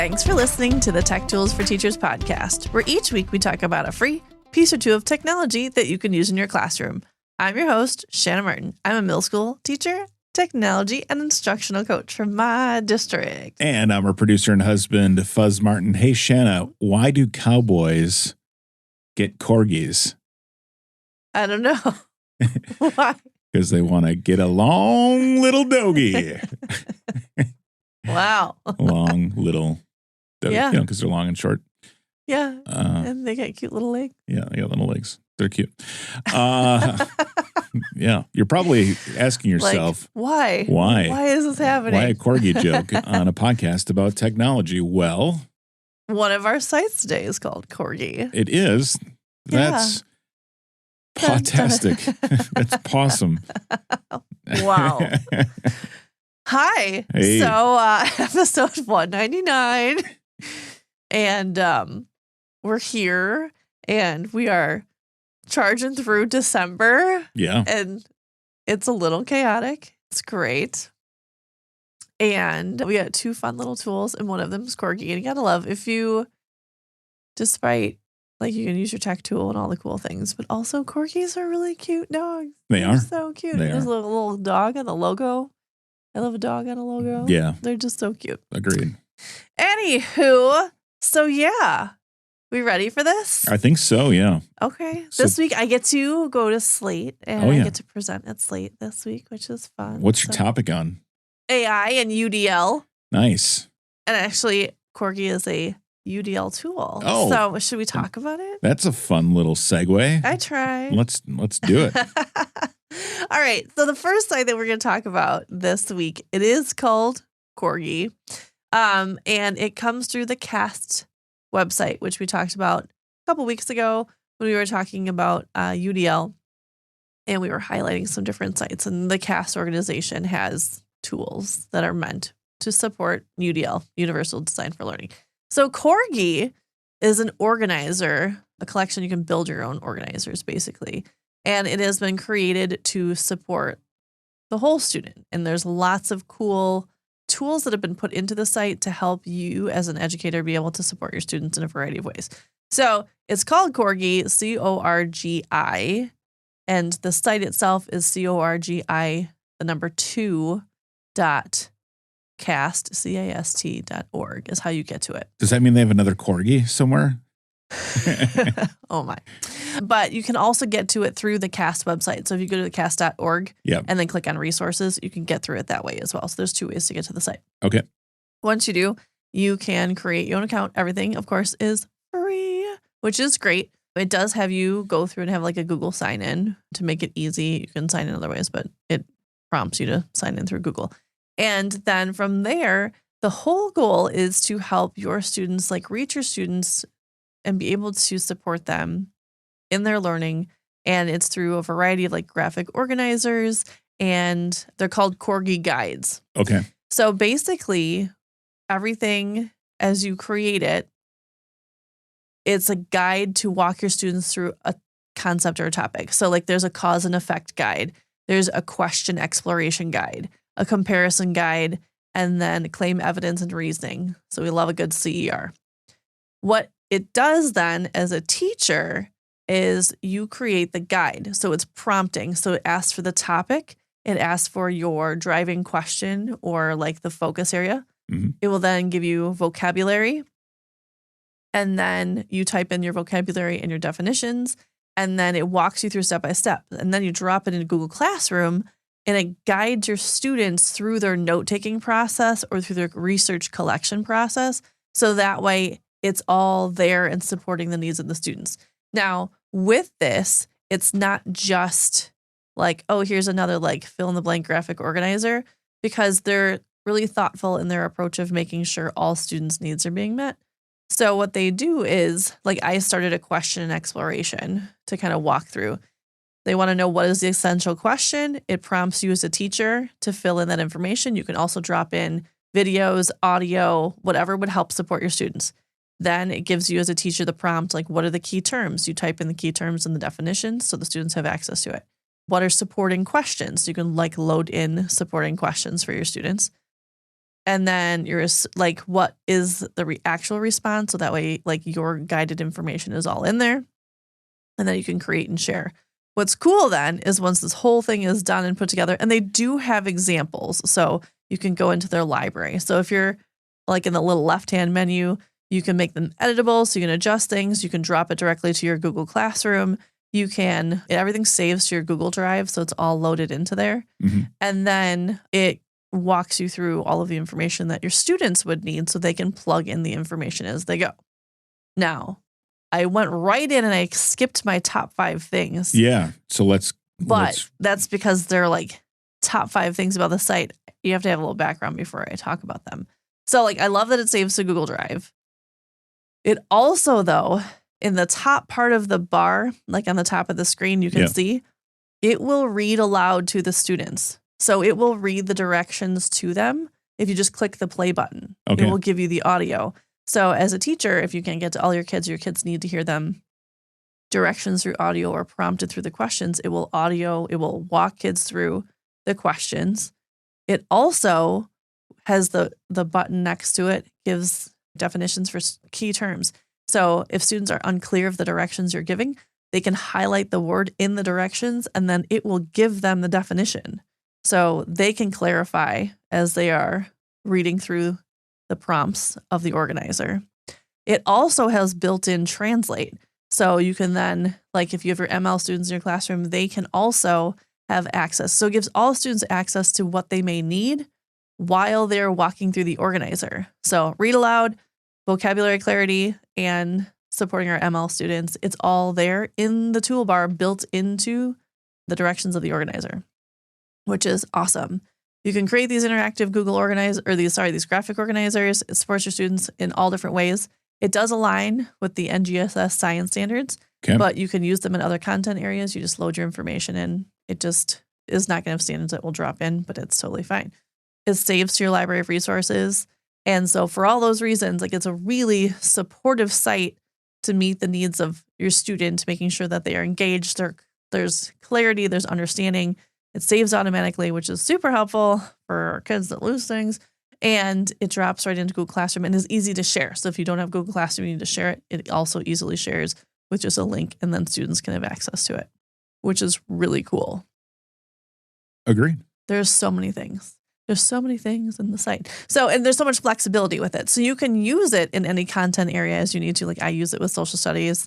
Thanks for listening to the Tech Tools for Teachers podcast, where each week we talk about a free piece or two of technology that you can use in your classroom. I'm your host, Shanna Martin. I'm a middle school teacher, technology, and instructional coach from my district. And I'm her producer and husband, Fuzz Martin. Hey, Shanna, why do cowboys get corgis? I don't know. Why? Because they want to get a long little doggy. Wow. Long little doggy. Yeah. You know, because they're long and short. Yeah. And they got cute little legs. Yeah, they got little legs. They're cute. Yeah. You're probably asking yourself, like, why? Why? Why is this happening? Why a corgi joke on a podcast about technology? Well, one of our sites today is called Corgi. it is. That's fantastic. That's awesome. Wow. Hi. Hey. So episode 199. And we're here and we are charging through December. Yeah. And it's a little chaotic. It's great. And we got two fun little tools, and one of them is Corgi. And you gotta love if you, despite like you can use your tech tool and all the cool things, but also corgis are really cute dogs. They're so cute. They There's are. a little dog on the logo. I love a dog on a logo. Yeah. They're just so cute. Agreed. Anywho, so yeah. We ready for this? I think so, yeah. Okay. So- This week I get to go to Slate and Oh, yeah. I get to present at Slate this week, which is fun. What's your So, topic on? AI and UDL. Nice. And actually, Corgi is a UDL tool. Oh. So should we talk about it? That's a fun little segue. I try. Let's do it. All right. So the first site that we're going to talk about this week, it is called Corgi. And it comes through the CAST website, which we talked about a couple weeks ago when we were talking about UDL. And we were highlighting some different sites. And the CAST organization has tools that are meant to support UDL, Universal Design for Learning. So Corgi is an organizer, a collection. You can build your own organizers, basically. And it has been created to support the whole student. And there's lots of cool tools that have been put into the site to help you as an educator be able to support your students in a variety of ways. So it's called Corgi, CORGI. And the site itself is CORGI, the number 2 dot cast.org is how you get to it. Does that mean they have another corgi somewhere? Oh my. But you can also get to it through the CAST website. So if you go to the cast.org Yep. and then click on resources, you can get through it that way as well. So there's two ways to get to the site. Okay. Once you do, you can create your own account. Everything, of course, is free, which is great. It does have you go through and have like a Google sign in to make it easy. You can sign in other ways, but it prompts you to sign in through Google. And then from there, the whole goal is to help your students, like reach your students and be able to support them in their learning. And it's through a variety of like graphic organizers, and they're called Corgi guides. Okay. So basically, everything as you create it, it's a guide to walk your students through a concept or a topic. So like there's a cause and effect guide, there's a question exploration guide, a comparison guide, and then claim evidence and reasoning. So we love a good CER. What it does then as a teacher is you create the guide. So it's prompting. So it asks for the topic. It asks for your driving question or like the focus area. Mm-hmm. It will then give you vocabulary. And then you type in your vocabulary and your definitions. And then it walks you through step by step. And then you drop it into Google Classroom, and it guides your students through their note-taking process or through their research collection process. So that way it's all there and supporting the needs of the students. Now, with this, it's not just like, oh, here's another like fill-in-the-blank graphic organizer, because they're really thoughtful in their approach of making sure all students' needs are being met. So what they do is, like, I started a question and exploration to kind of walk through. They want to know what is the essential question. It prompts you as a teacher to fill in that information. You can also drop in videos, audio, whatever would help support your students. Then it gives you as a teacher the prompt, like, what are the key terms? You type in the key terms and the definitions so the students have access to it. What are supporting questions? You can like load in supporting questions for your students. And then like, what is the actual response? So that way, like, your guided information is all in there. And then you can create and share. What's cool then is once this whole thing is done and put together, and they do have examples. So you can go into their library. So if you're like in the little left-hand menu, you can make them editable. So you can adjust things. You can drop it directly to your Google Classroom. Everything saves to your Google Drive. So it's all loaded into there. Mm-hmm. And then it walks you through all of the information that your students would need so they can plug in the information as they go. Now, I went right in and I skipped my top 5 things. Yeah. So But that's because they're like top 5 things about the site. You have to have a little background before I talk about them. So like, I love that it saves to Google Drive. It also, though, in the top part of the bar, like on the top of the screen, you can see it will read aloud to the students. So it will read the directions to them. If you just click the play button, it will give you the audio. So as a teacher, if you can't get to all your kids need to hear them directions through audio or prompted through the questions, it will walk kids through the questions. It also has the button next to it, gives definitions for key terms. So if students are unclear of the directions you're giving, they can highlight the word in the directions and then it will give them the definition. So they can clarify as they are reading through the prompts of the organizer. It also has built-in translate. So you can then, like if you have your ML students in your classroom, they can also have access. So it gives all students access to what they may need while they're walking through the organizer. So read aloud, vocabulary clarity, and supporting our ML students. It's all there in the toolbar built into the directions of the organizer, which is awesome. You can create these interactive these graphic organizers. It supports your students in all different ways. It does align with the NGSS science standards, but you can use them in other content areas. You just load your information in. It just is not going to have standards that will drop in, but it's totally fine. It saves to your library of resources. And so for all those reasons, like, it's a really supportive site to meet the needs of your student, making sure that they are engaged. There's clarity, there's understanding. It saves automatically, which is super helpful for kids that lose things. And it drops right into Google Classroom and is easy to share. So if you don't have Google Classroom, you need to share it. It also easily shares with just a link, and then students can have access to it, which is really cool. Agreed. There's so many things. There's so many things in the site. And there's so much flexibility with it. So you can use it in any content area as you need to. Like, I use it with social studies,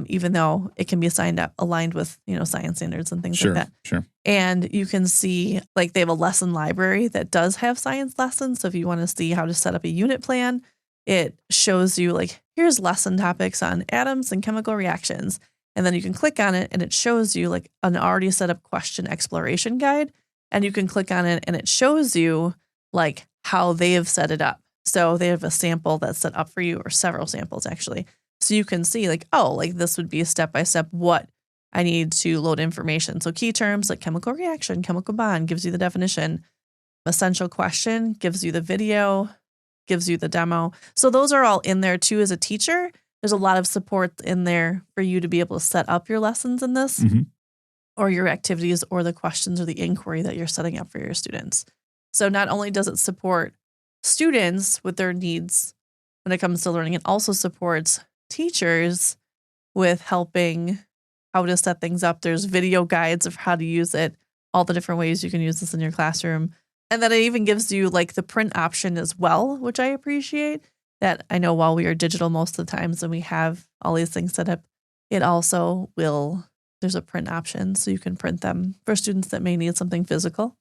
even though it can be aligned with, science standards and things like that. Sure. And you can see, like, they have a lesson library that does have science lessons. So if you want to see how to set up a unit plan, it shows you, like, here's lesson topics on atoms and chemical reactions. And then you can click on it and it shows you, like, an already set up question exploration guide. And you can click on it and it shows you, like, how they have set it up. So they have a sample that's set up for you, or several samples actually. So you can see, like, oh, like, this would be a step-by-step what I need to load information. So key terms like chemical reaction, chemical bond gives you the definition. Essential question gives you the video, gives you the demo. So those are all in there too. As a teacher, there's a lot of support in there for you to be able to set up your lessons in this. Mm-hmm. Or your activities or the questions or the inquiry that you're setting up for your students. So not only does it support students with their needs when it comes to learning, it also supports teachers with helping how to set things up. There's video guides of how to use it, all the different ways you can use this in your classroom. And then it even gives you, like, the print option as well, which I appreciate. That I know while we are digital most of the times and we have all these things set up, it also there's a print option, so you can print them for students that may need something physical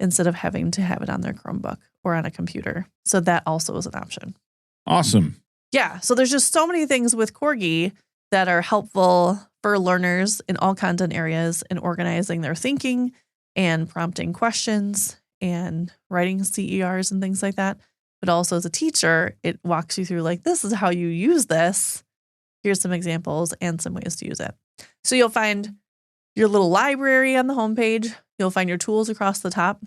instead of having to have it on their Chromebook or on a computer. So that also is an option. Awesome. Yeah. So there's just so many things with Corgi that are helpful for learners in all content areas in organizing their thinking and prompting questions and writing CERs and things like that. But also as a teacher, it walks you through, like, this is how you use this. Here's some examples and some ways to use it. So you'll find your little library on the homepage. You'll find your tools across the top.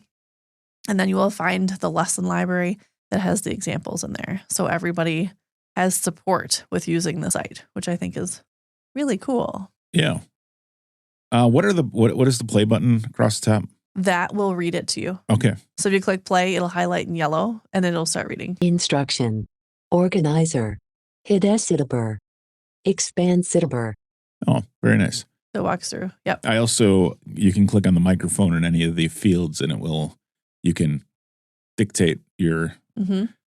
And then you will find the lesson library that has the examples in there. So everybody has support with using the site, which I think is really cool. Yeah. What is the play button across the top? that will read it to you. Okay. So if you click play, it'll highlight in yellow and then it'll start reading. Instruction. Organizer. Hidesitabur. Expansitaber. Oh, very nice. So it walks through. Yep. You can click on the microphone in any of the fields and you can dictate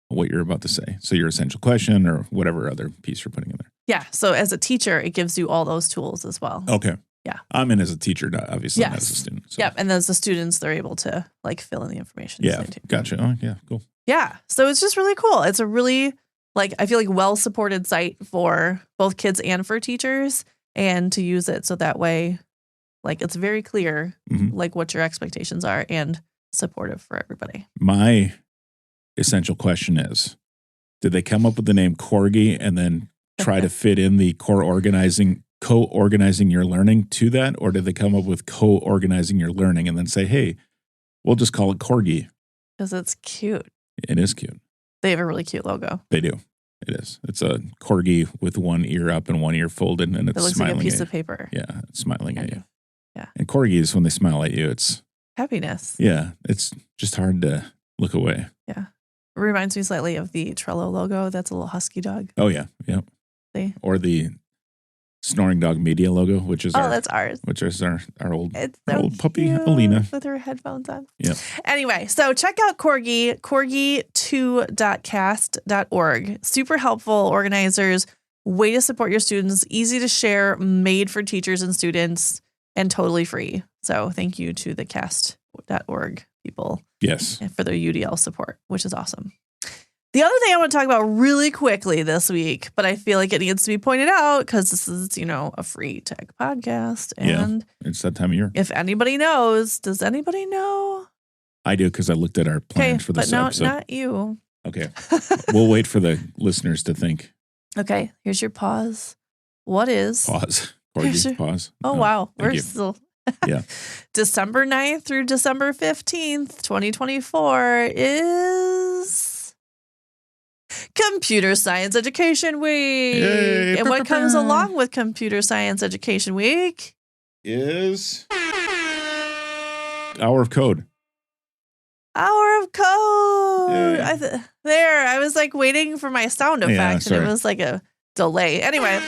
what you're about to say. So your essential question or whatever other piece you're putting in there. Yeah. So as a teacher, it gives you all those tools as well. Okay. Yeah. I'm in as a teacher, obviously, not as a student. So. Yep. And as the students, they're able to like fill in the information. Yeah. Gotcha. Oh, yeah. Cool. Yeah. So it's just really cool. It's a really I feel like well-supported site for both kids and for teachers, and to use it so that way, it's very clear, what your expectations are and supportive for everybody. My essential question is, did they come up with the name Corgi and then try to fit in the co-organizing your learning to that? Or did they come up with co-organizing your learning and then say, hey, we'll just call it Corgi? Because it's cute. It is cute. They have a really cute logo. They do. It is. It's a corgi with one ear up and one ear folded, and it's looks smiling like a piece at of paper. Yeah, it's smiling at you. Yeah. And corgis, when they smile at you, it's happiness. Yeah, it's just hard to look away. Yeah. It reminds me slightly of the Trello logo. That's a little husky dog. Oh, yeah. Yep. See? Or the Snoring Dog Media logo, which is that's ours. Which is our old, old puppy, Alina. With her headphones on. Yeah. Anyway, so check out Corgi, corgi2.cast.org. Super helpful organizers, way to support your students, easy to share, made for teachers and students, and totally free. So thank you to the cast.org people. Yes. For their UDL support, which is awesome. The other thing I want to talk about really quickly this week, but I feel like it needs to be pointed out because this is, a free tech podcast. And it's that time of year. If anybody knows, does anybody know? I do, because I looked at our plans for this episode. But not you. Okay. We'll wait for the listeners to think. Okay. Here's your pause. What is? Pause. Corgi, pause. Oh, wow. We're still. Yeah. December 9th through December 15th, 2024 is Computer Science Education Week. Yay. And what comes along with Computer Science Education Week is Hour of Code. Hour of Code. I was waiting for my sound effect, and it was like a delay. Anyway,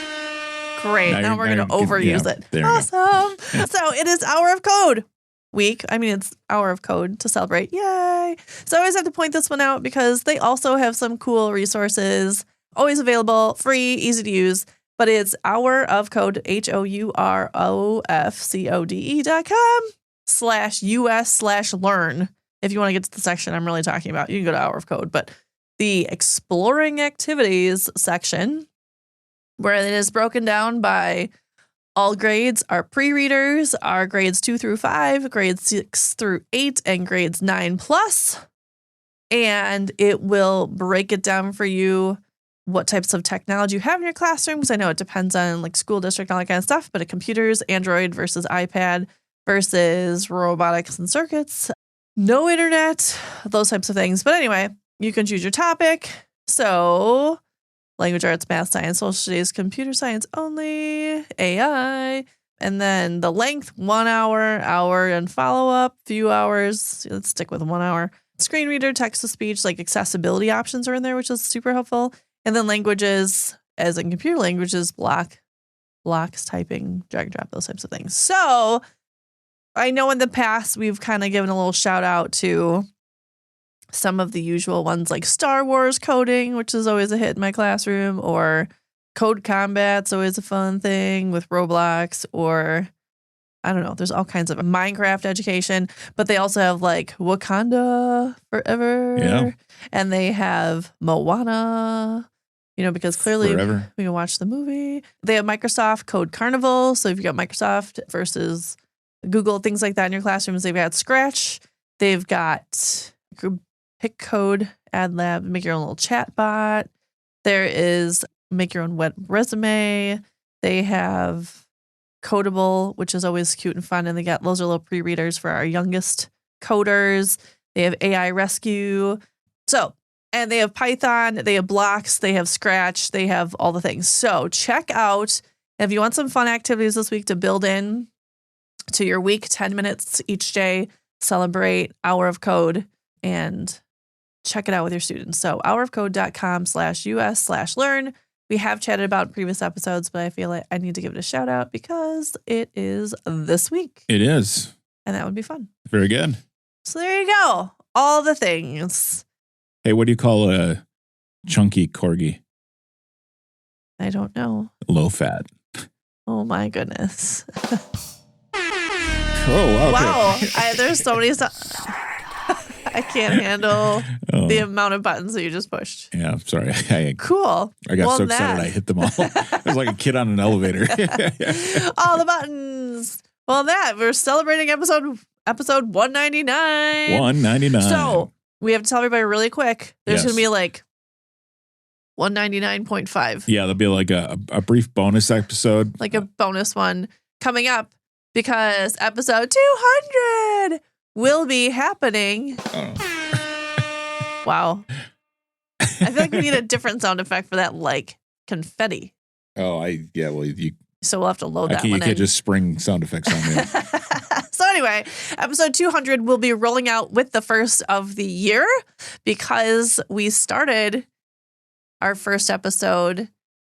great. Now we're going to overuse it. Awesome. Yeah. So it is Hour of Code week. I mean, it's Hour of Code to celebrate. Yay. So I always have to point this one out because they also have some cool resources, always available, free, easy to use. But it's Hour of Code, HOUROFCODE.com/US/learn. If you want to get to the section I'm really talking about, you can go to Hour of Code. But the exploring activities section, where it is broken down by all grades, are pre-readers, are grades 2 through 5, grades 6 through 8, and grades 9+. And it will break it down for you what types of technology you have in your classroom, because I know it depends on school district and all that kind of stuff, but computers, Android versus iPad versus robotics and circuits, no internet, those types of things. But anyway, you can choose your topic. So language arts, math, science, social studies, computer science only, AI, and then the length, 1 hour and follow-up, few hours. Let's stick with 1 hour. Screen reader, text-to-speech, accessibility options are in there, which is super helpful. And then languages, as in computer languages, blocks, typing, drag and drop, those types of things. So I know in the past we've kind of given a little shout out to some of the usual ones like Star Wars coding, which is always a hit in my classroom, or Code Combat's always a fun thing with Roblox, or I don't know, there's all kinds of Minecraft education, but they also have Wakanda Forever. Yeah. And they have Moana, because clearly Forever. we can watch the movie. They have Microsoft Code Carnival. So if you got Microsoft versus Google, things like that in your classrooms, they've got Scratch. They've got Pick Code, Ad Lab, make your own little chat bot. There is make your own web resume. They have Codable, which is always cute and fun. And those are little pre-readers for our youngest coders. They have AI Rescue. So, and they have Python, they have blocks, they have Scratch, they have all the things. So check out, if you want some fun activities this week to build in to your week, 10 minutes each day, celebrate Hour of Code and check it out with your students. So hourofcode.com/us/learn. We have chatted about previous episodes, but I feel like I need to give it a shout out because it is this week. It is. And that would be fun. Very good. So there you go. All the things. Hey, what do you call a chunky corgi? I don't know. Low fat. Oh my goodness. Oh, okay. Wow. There's so many stuff. I can't handle the amount of buttons that you just pushed. Yeah, I'm sorry. Cool. I got so excited I hit them all. I was like a kid on an elevator. All the buttons. Well, we're celebrating episode 199. 199. So we have to tell everybody really quick. There's Yes. going to be like 199.5. Yeah, there'll be like a brief bonus episode. Like a bonus one coming up because episode 200 will be happening. Wow. I feel like we need a different sound effect for that, like confetti. Well, you So we'll have to load that you one can't in. just spring sound effects on me. So anyway, episode 200 will be rolling out with the first of the year because we started our first episode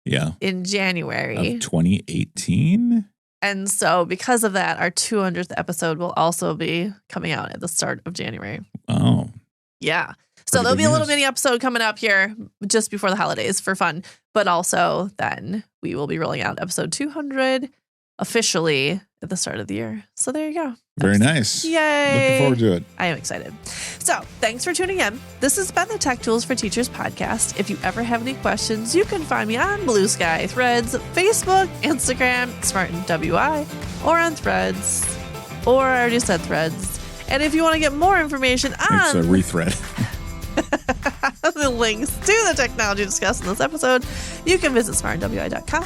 in January of 2018. And so because of that, our 200th episode will also be coming out at the start of January. Oh. Yeah. So Pretty there'll be good a little news. mini episode coming up here just before the holidays for fun. But also then we will be rolling out episode 200 officially at the start of the year. So there you go. Very nice. Yay. Looking forward to it. I am excited. So thanks for tuning in. This has been the Tech Tools for Teachers podcast. If you ever have any questions, you can find me on Blue Sky, Threads, Facebook, Instagram, SmartinWI, or on Threads. Or I already said Threads. And if you want to get more information It's on a rethread. the links to the technology discussed in this episode, you can visit smartinwi.com.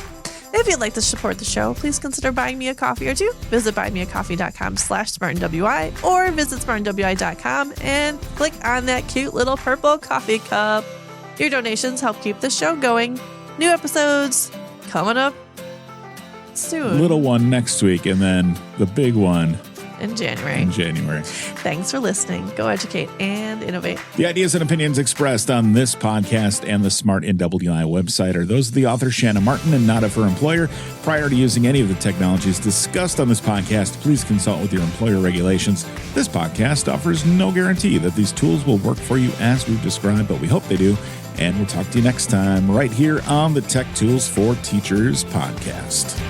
If you'd like to support the show, please consider buying me a coffee or two. Visit buymeacoffee.com/smartinwi or visit smartinwi.com and click on that cute little purple coffee cup. Your donations help keep the show going. New episodes coming up soon. Little one next week, and then the big one in January. Thanks for listening. Go educate and innovate. The ideas and opinions expressed on this podcast and the Smart NWI website are those of the author Shannon Martin and not of her employer. Prior to using any of the technologies discussed on this podcast, please consult with your employer regulations. This podcast offers no guarantee that these tools will work for you as we've described, but we hope they do. And we'll talk to you next time right here on the Tech Tools for Teachers podcast.